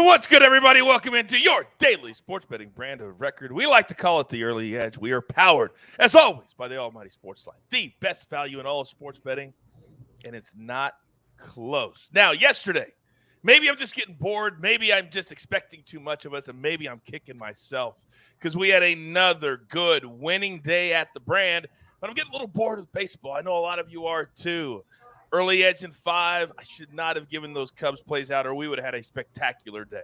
What's good, everybody? Welcome into your daily sports betting brand of record. We like to call it the Early Edge. We are powered, as always, by the almighty SportsLine, the best value in all of sports betting, and it's not close. Now, yesterday, maybe I'm just getting bored. Maybe I'm just expecting too much of us, and maybe I'm kicking myself because we had another good winning day at the brand, but I'm getting a little bored with baseball. I know a lot of you are too. Early Edge in 5. I should not have given those Cubs plays out, or we would have had a spectacular day.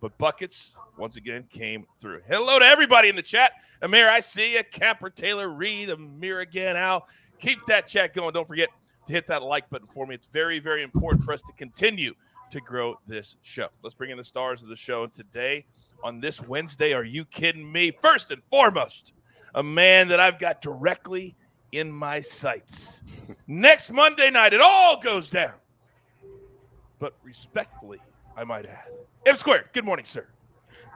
But buckets, once again, came through. Hello to everybody in the chat. Amir, I see you. Capper, Taylor, Reed, Amir again, Al. Keep that chat going. Don't forget to hit that like button for me. It's very, very important for us to continue to grow this show. Let's bring in the stars of the show. And today, on this Wednesday, are you kidding me? First and foremost, a man that I've got directly in my sights. Next Monday night, it all goes down. But respectfully, I might add. M Squared, good morning, sir.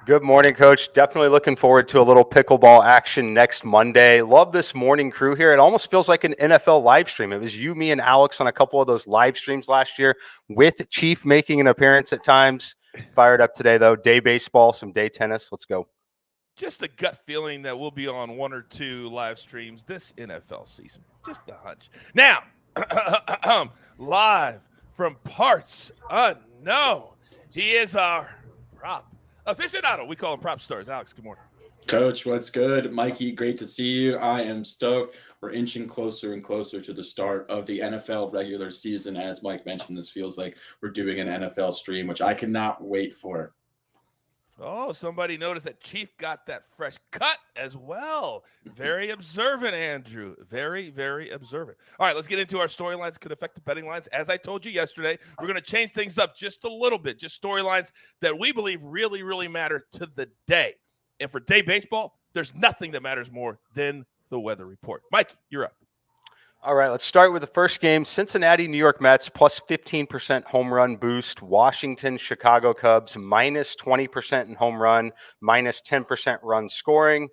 Good morning, Coach. Definitely looking forward to a little pickleball action next Monday. Love this morning crew here. It almost feels like an NFL live stream. It was you, me, and Alex on a couple of those live streams last year with Chief making an appearance at times. Fired up today, though. Day baseball, some day tennis. Let's go. Just a gut feeling that we'll be on 1 or 2 live streams this NFL season. Just a hunch. Now, live from parts unknown, he is our prop aficionado. We call him Prop Stars. Alex, good morning. Coach, what's good? Mikey, great to see you. I am stoked. We're inching closer and closer to the start of the NFL regular season. As Mike mentioned, this feels like we're doing an NFL stream, which I cannot wait for. Oh, somebody noticed that Chief got that fresh cut as well. Very observant, Andrew. Very, very observant. All right, let's get into our storylines that could affect the betting lines. As I told you yesterday, we're going to change things up just a little bit, just storylines that we believe really, really matter to the day. And for day baseball, there's nothing that matters more than the weather report. Mikey, you're up. All right, let's start with the first game. Cincinnati, New York Mets, plus 15% home run boost. Washington, Chicago Cubs, minus 20% in home run, minus 10% run scoring.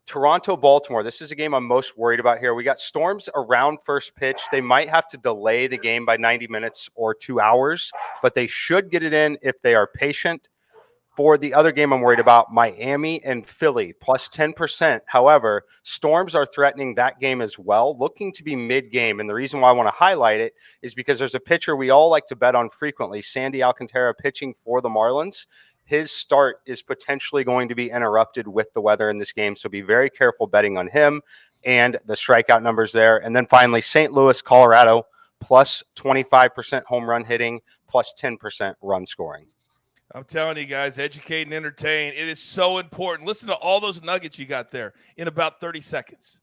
Toronto, Baltimore. This is a game I'm most worried about here. We got storms around first pitch. They might have to delay the game by 90 minutes or 2 hours, but they should get it in if they are patient. For the other game I'm worried about, Miami and Philly, plus 10%. However, storms are threatening that game as well, looking to be mid-game. And the reason why I want to highlight it is because there's a pitcher we all like to bet on frequently, Sandy Alcantara, pitching for the Marlins. His start is potentially going to be interrupted with the weather in this game, so be very careful betting on him and the strikeout numbers there. And then finally, St. Louis, Colorado, plus 25% home run hitting, plus 10% run scoring. I'm telling you guys, educate and entertain. It is so important. Listen to all those nuggets you got there in about 30 seconds.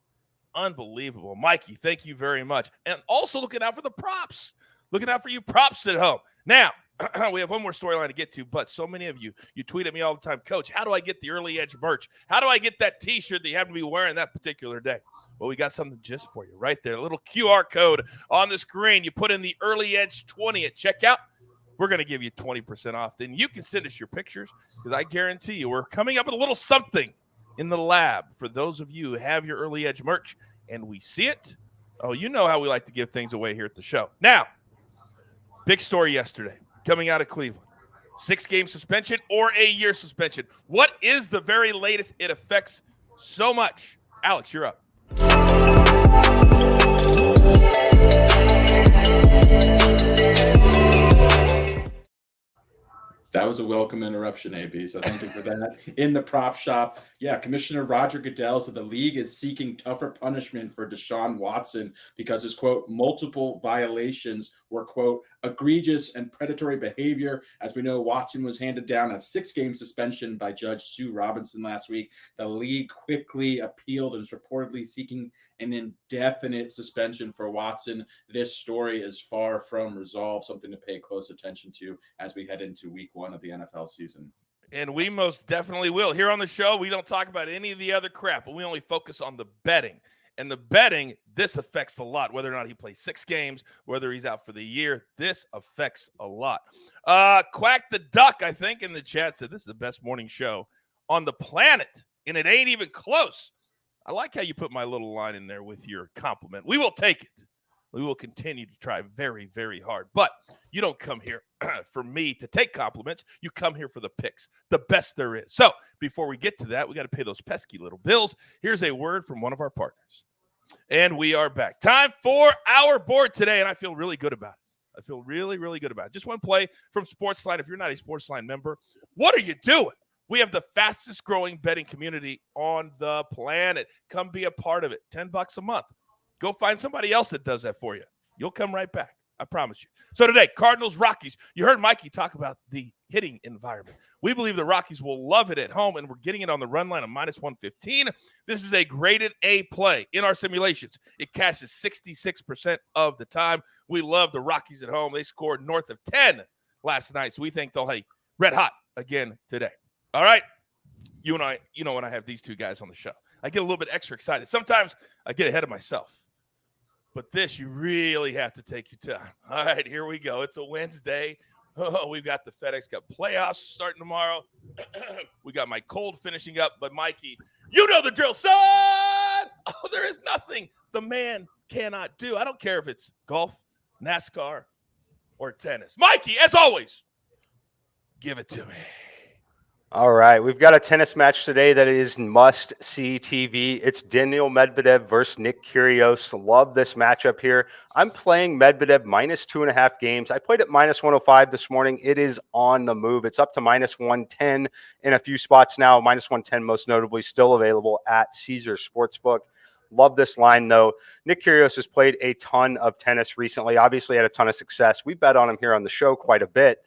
Unbelievable. Mikey, thank you very much. And also looking out for the props. Looking out for you props at home. Now, we have one more storyline to get to, but so many of you tweet at me all the time, Coach, how do I get the Early Edge merch? How do I get that T-shirt that you happen to be wearing that particular day? Well, we got something just for you right there. A little QR code on the screen. You put in the Early Edge 20 at checkout. We're going to give you 20% off. Then you can send us your pictures because I guarantee you we're coming up with a little something in the lab for those of you who have your Early Edge merch and we see it. Oh, you know how we like to give things away here at the show. Now, big story yesterday coming out of Cleveland. 6-game suspension or a year suspension. What is the very latest? It affects so much. Alex, you're up. That was a welcome interruption, AB, so thank you for that. In the prop shop, Commissioner Roger Goodell said the league is seeking tougher punishment for Deshaun Watson because his, quote, multiple violations were, quote, egregious and predatory behavior. As we know, Watson was handed down a 6-game suspension by Judge Sue Robinson last week. The league quickly appealed and is reportedly seeking an indefinite suspension for Watson. This story is far from resolved, something to pay close attention to as we head into week 1 of the NFL season. And we most definitely will. Here on the show, we don't talk about any of the other crap, but we only focus on the betting. And the betting, this affects a lot, whether or not he plays 6 games, whether he's out for the year. This affects a lot. Quack the Duck, I think, in the chat said this is the best morning show on the planet, and it ain't even close. I like how you put my little line in there with your compliment. We will take it. We will continue to try very, very hard. But you don't come here for me to take compliments. You come here for the picks, the best there is. So before we get to that, we got to pay those pesky little bills. Here's a word from one of our partners. And we are back. Time for our board today, and I feel really good about it. I feel really, really good about it. Just one play from SportsLine. If you're not a SportsLine member, what are you doing? We have the fastest growing betting community on the planet. Come be a part of it. $10 a month. Go find somebody else that does that for you. You'll come right back. I promise you. So today, Cardinals, Rockies. You heard Mikey talk about the hitting environment. We believe the Rockies will love it at home, and we're getting it on the run line of -115. This is a graded A play in our simulations. It cashes 66% of the time. We love the Rockies at home. They scored north of 10 last night, so we think they'll hit red hot again today. All right. You and I, when I have these two guys on the show, I get a little bit extra excited. Sometimes I get ahead of myself. But this, you really have to take your time. All right, here we go. It's a Wednesday. Oh, we've got the FedEx Cup playoffs starting tomorrow. We got my cold finishing up. But, Mikey, you know the drill, son! Oh, there is nothing the man cannot do. I don't care if it's golf, NASCAR, or tennis. Mikey, as always, give it to me. All right, we've got a tennis match today that is must-see TV. It's Daniil Medvedev versus Nick Kyrgios. Love this matchup here. I'm playing Medvedev -2.5 games. I played at -105 this morning. It is on the move. It's up to -110 in a few spots now. -110 most notably still available at Caesars Sportsbook. Love this line, though. Nick Kyrgios has played a ton of tennis recently. Obviously had a ton of success. We bet on him here on the show quite a bit.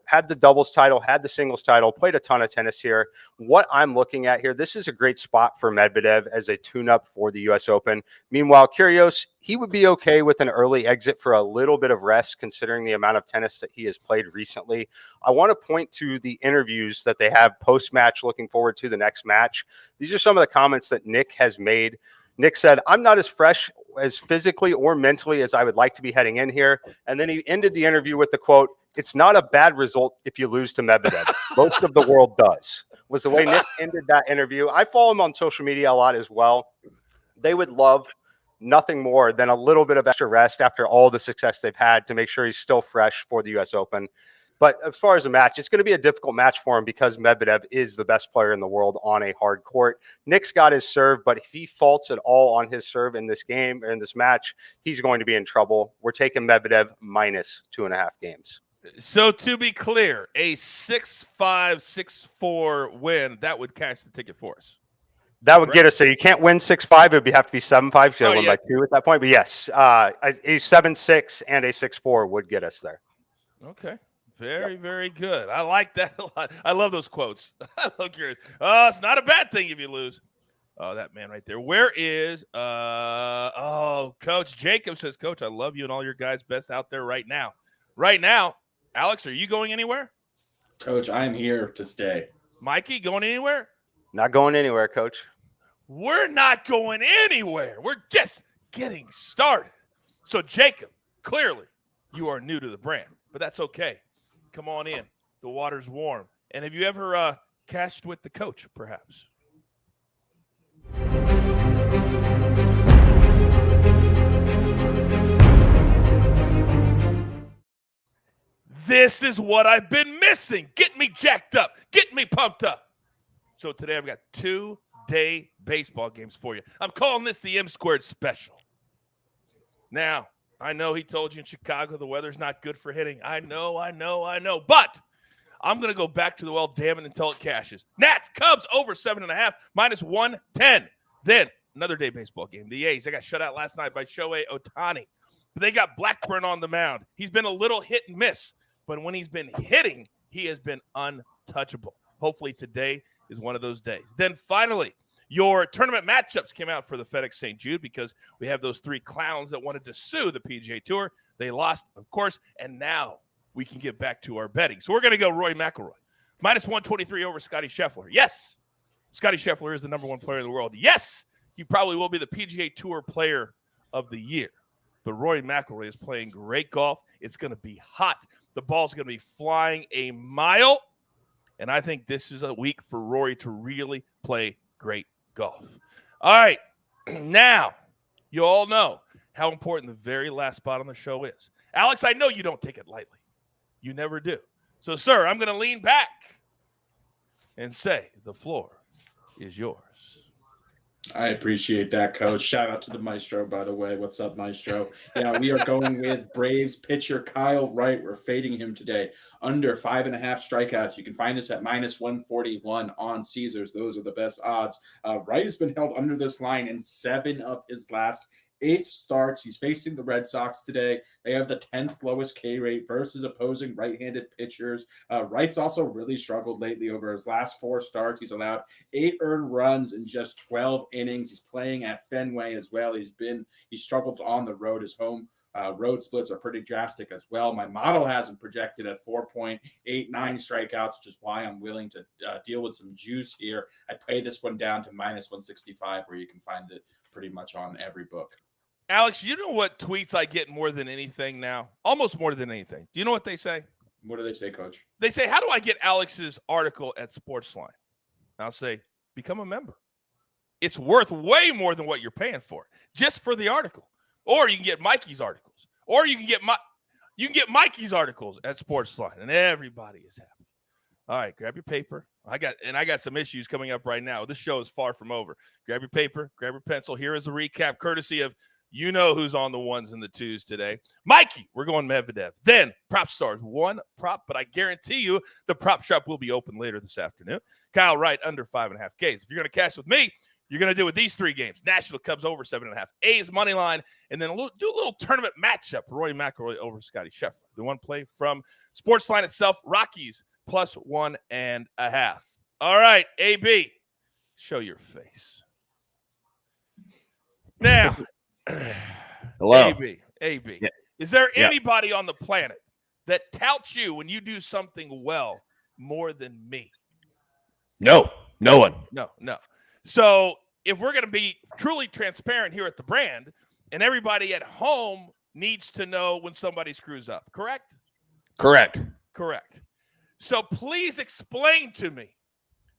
Had the doubles title, had the singles title, played a ton of tennis here. What I'm looking at here, this is a great spot for Medvedev as a tune-up for the U.S. Open. Meanwhile, Kyrgios, he would be okay with an early exit for a little bit of rest considering the amount of tennis that he has played recently. I want to point to the interviews that they have post-match looking forward to the next match. These are some of the comments that Nick has made. Nick said, "I'm not as fresh as physically or mentally as I would like to be heading in here." And then he ended the interview with the quote, "It's not a bad result if you lose to Medvedev. Most of the world does," was the way Nick ended that interview. I follow him on social media a lot as well. They would love nothing more than a little bit of extra rest after all the success they've had to make sure he's still fresh for the U.S. Open. But as far as a match, it's going to be a difficult match for him because Medvedev is the best player in the world on a hard court. Nick's got his serve, but if he faults at all on his serve in this game or in this match, he's going to be in trouble. We're taking Medvedev -2.5 games. So to be clear, a 6-5, 6-4 win, that would cash the ticket for us. That would get us. So you can't win 6-5. It would have to be 7-5. So win by 2 at that point. But yes, a 7-6 and a 6-4 would get us there. Okay. Very, very good. I like that a lot. I love those quotes. I love yours. Oh, it's not a bad thing if you lose. Oh, that man right there. Where is Coach Jacob says, "Coach, I love you and all your guys best out there right now." Right now, Alex, are you going anywhere? Coach, I am here to stay. Mikey, going anywhere? Not going anywhere, Coach. We're not going anywhere. We're just getting started. So, Jacob, clearly you are new to the brand, but that's okay. Come on in. The water's warm. And have you ever cashed with the coach, perhaps? This is what I've been missing. Get me jacked up. Get me pumped up. So today I've got 2-day baseball games for you. I'm calling this the M-Squared Special. Now, I know he told you in Chicago the weather's not good for hitting. I know. But I'm going to go back to the well, damn it, until it cashes. Nats, Cubs over 7.5, -110. Then another day baseball game. The A's, they got shut out last night by Shohei Ohtani. But they got Blackburn on the mound. He's been a little hit and miss. But when he's been hitting, he has been untouchable. Hopefully today is one of those days. Then finally, your tournament matchups came out for the FedEx St. Jude because we have those 3 clowns that wanted to sue the PGA Tour. They lost, of course, and now we can get back to our betting. So we're going to go Rory McIlroy. -123 over Scotty Scheffler. Yes, Scotty Scheffler is the #1 player in the world. Yes, he probably will be the PGA Tour player of the year. But Rory McIlroy is playing great golf. It's going to be hot. The ball's going to be flying a mile. And I think this is a week for Rory to really play great golf. All right. Now, you all know how important the very last spot on the show is. Alex, I know you don't take it lightly. You never do. So, sir, I'm going to lean back and say the floor is yours. I appreciate that, Coach. Shout out to the Maestro, by the way. What's up, Maestro? Yeah, we are going with Braves pitcher Kyle Wright. We're fading him today. Under 5.5 strikeouts. You can find this at -141 on Caesars. Those are the best odds. Wright has been held under this line in 7 of his last 8 starts. He's facing the Red Sox today. They have the 10th lowest K rate versus opposing right-handed pitchers. Wright's also really struggled lately over his last 4 starts. He's allowed 8 earned runs in just 12 innings. He's playing at Fenway as well. He struggled on the road. His home road splits are pretty drastic as well. My model has him projected at 4.89 strikeouts, which is why I'm willing to deal with some juice here. I pay this one down to -165, where you can find it pretty much on every book. Alex, you know what tweets I get more than anything now? Almost more than anything. Do you know what they say? What do they say, Coach? They say, how do I get Alex's article at SportsLine? I'll say, become a member. It's worth way more than what you're paying for, just for the article. Or you can get Mikey's articles. Or you can get Mikey's articles at SportsLine, and everybody is happy. All right, grab your paper. I got some issues coming up right now. This show is far from over. Grab your paper, grab your pencil. Here is a recap, courtesy of you know who's on the 1s and the 2s today. Mikey, we're going Medvedev. Then Prop Stars, 1 prop, but I guarantee you the prop shop will be open later this afternoon. Kyle Wright, under 5.5 Ks. If you're going to cash with me, you're going to do with these 3 games. National Cubs over 7.5. A's money line, and then do a little tournament matchup. Roy McIlroy over Scotty Scheffler. The one play from SportsLine itself, Rockies plus 1.5. All right, AB, show your face. Now, hello. AB. Yeah. Is there anybody on the planet that touts you when you do something well more than me? No one. No. So if we're going to be truly transparent here at the brand, and everybody at home needs to know when somebody screws up, correct? Correct. So please explain to me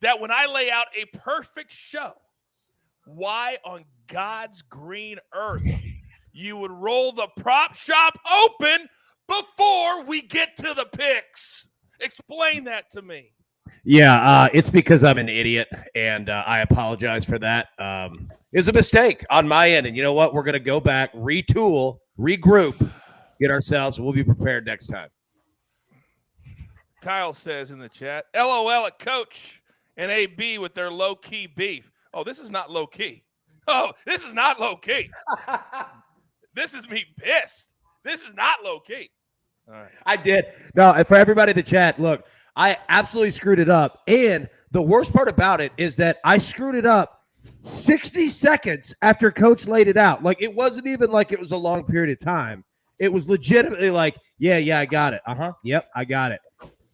that when I lay out a perfect show, why on God's green earth you would roll the prop shop open before we get to the picks. Explain that to me. Yeah, it's because I'm an idiot, and I apologize for that. It's a mistake on my end, and you know what? We're going to go back, retool, regroup, get ourselves. We'll be prepared next time. Kyle says in the chat, LOL at Coach and AB with their low-key beef. Oh, this is not low-key. This is not low-key. This is me pissed. This is not low-key. All right. I did. No, for everybody in the chat, look, I absolutely screwed it up. And the worst part about it is that I screwed it up 60 seconds after Coach laid it out. Like, it wasn't even like it was a long period of time. It was legitimately like, yeah, I got it. Yep, I got it.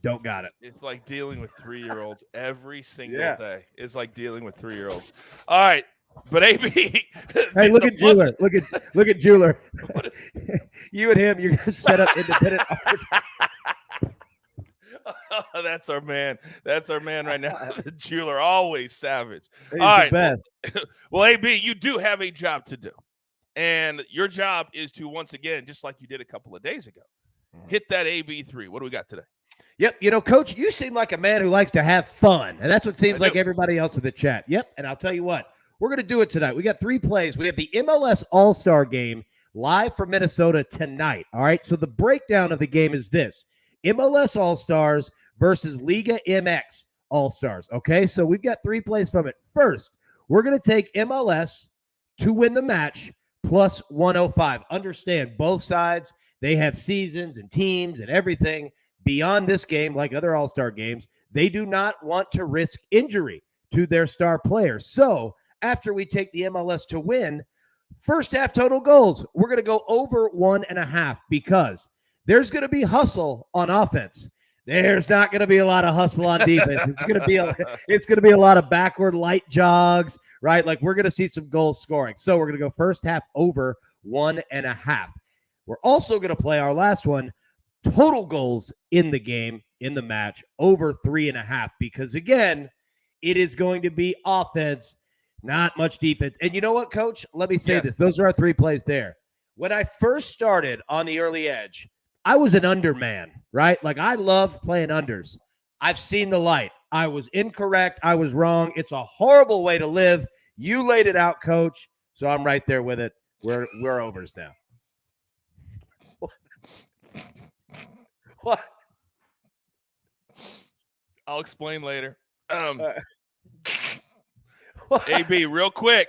Don't got it. It's like dealing with 3-year-olds every single day. It's like dealing with 3-year-olds. All right. But AB, hey, look at Jeweler. Look at Jeweler. You and him, you're gonna set up independent. Oh, that's our man. That's our man right now. The Jeweler, always savage. He's all right. Best. Well, AB, you do have a job to do, and your job is to once again, just like you did a couple of days ago, hit that AB3. What do we got today? Yep. You know, Coach, you seem like a man who likes to have fun, and that's what seems like everybody else in the chat. Yep. And I'll tell you what. We're going to do it tonight. We got 3 plays. We have the MLS All-Star Game live from Minnesota tonight. All right, so the breakdown of the game is this. MLS All-Stars versus Liga MX All-Stars. Okay, so we've got 3 plays from it. First, we're going to take MLS to win the match plus 105. Understand, both sides, they have seasons and teams and everything beyond this game, like other All-Star games. They do not want to risk injury to their star players. So, after we take the MLS to win, first half total goals, we're going to go over 1.5 because there's going to be hustle on offense. There's not going to be a lot of hustle on defense. It's going to be a lot of backward light jogs, right? Like we're going to see some goal scoring. So we're going to go first half over 1.5. We're also going to play our last one, total goals in the game, in the match, over 3.5 because again, it is going to be offense. Not much defense. And you know what, Coach? Let me say this. Those are our 3 plays there. when I first started on the early edge, I was an under man, right? Like I love playing unders. I've seen the light. I was incorrect. I was wrong. It's a horrible way to live. You laid it out, Coach. So I'm right there with it. We're overs now. What? I'll explain later. AB, real quick.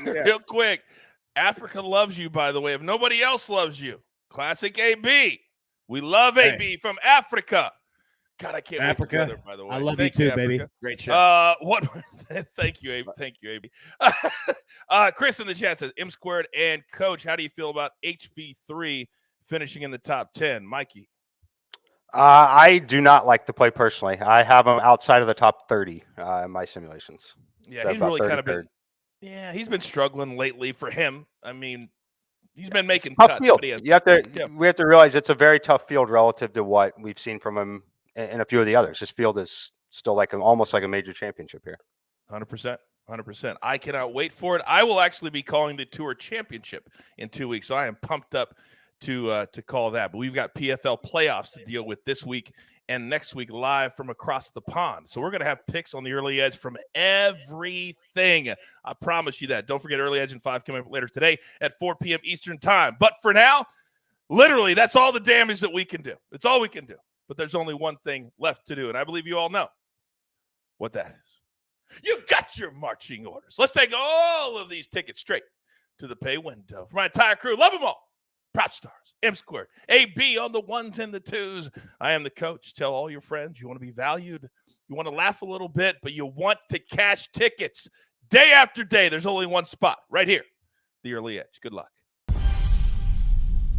Real quick. Africa loves you, by the way. If nobody else loves you, classic AB. We love AB from Africa. God, I can't wait to go there, by the way. I love you too, baby. Great show. Thank you, AB. Thank you, AB. Chris in the chat says, M squared and Coach, how do you feel about HV3 finishing in the top 10? Mikey. I do not like the play personally. I have him outside of the top 30 in my simulations. Yeah, he's really kind of been. Yeah, he's been struggling lately for him. I mean, he's been making tough cuts. Field. But We have to realize it's a very tough field relative to what we've seen from him in a few of the others. This field is still almost like a major championship here. 100%. 100%. I cannot wait for it. I will actually be calling the Tour Championship in 2 weeks, so I am pumped up to call that. But we've got PFL playoffs to deal with this week and next week live from across the pond. So we're going to have picks on the early edge from everything. I promise you that. Don't forget Early Edge and 5 coming up later today at 4 p.m. Eastern time. But for now, literally, that's all the damage that we can do. It's all we can do. But there's only one thing left to do, and I believe you all know what that is. You got your marching orders. Let's take all of these tickets straight to the pay window. For my entire crew, love them all. Prop Stars, M Squared, AB on the ones and the twos. I am the coach. Tell all your friends you want to be valued. You want to laugh a little bit, but you want to cash tickets day after day. There's only one spot right here, the Early Edge. Good luck.